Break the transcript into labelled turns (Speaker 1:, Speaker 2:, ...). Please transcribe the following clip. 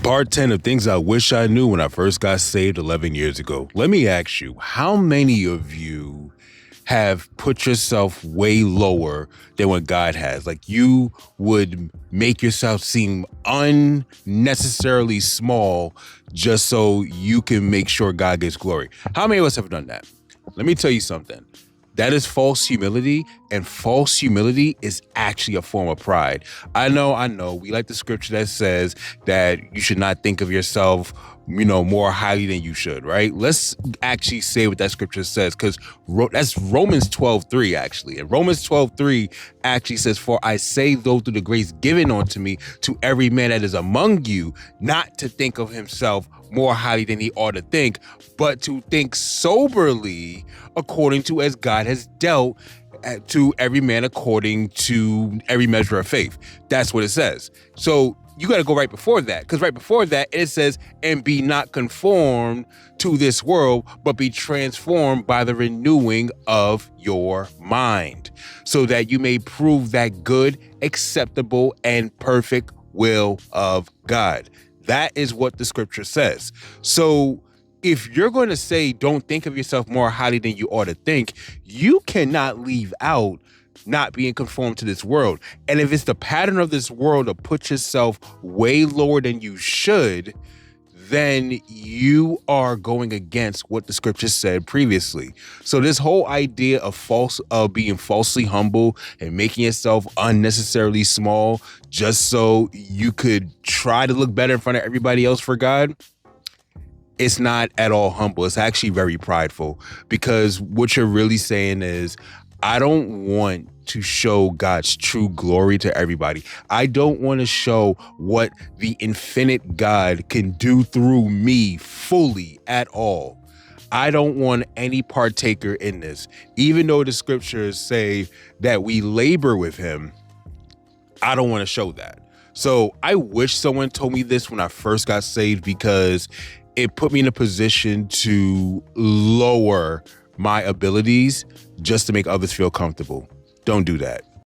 Speaker 1: Part 10 of things I wish I knew when I first got saved 11 years ago. Let me ask you, how many of you have put yourself way lower than what God has? Like, you would make yourself seem unnecessarily small just so you can make sure God gets glory. How many of us have done that? Let me tell you something. That is false humility, and false humility is actually a form of pride. I know. We like the scripture that says that you should not think of yourself, more highly than you should, right? Let's actually say what that scripture says, because that's Romans 12:3, actually. And Romans 12:3 actually says, "For I say, though through the grace given unto me, to every man that is among you, not to think of himself more highly than he ought to think, but to think soberly, according to as God has dealt to every man according to every measure of faith." That's what it says. So you got to go right before that, because right before that it says, "And be not conformed to this world, but be transformed by the renewing of your mind, so that you may prove that good, acceptable, and perfect will of God." That is what the scripture says. So if you're going to say, don't think of yourself more highly than you ought to think, you cannot leave out not being conformed to this world. And if it's the pattern of this world to put yourself way lower than you should, then you are going against what the scripture said previously. So this whole idea of being falsely humble and making yourself unnecessarily small just so you could try to look better in front of everybody else for God, it's not at all humble. It's actually very prideful, because what you're really saying is, I don't want to show God's true glory to everybody. I don't want to show what the infinite God can do through me fully at all. I don't want any partaker in this. Even though the scriptures say that we labor with him, I don't want to show that. So I wish someone told me this when I first got saved, because it put me in a position to lower my abilities just to make others feel comfortable. Don't do that.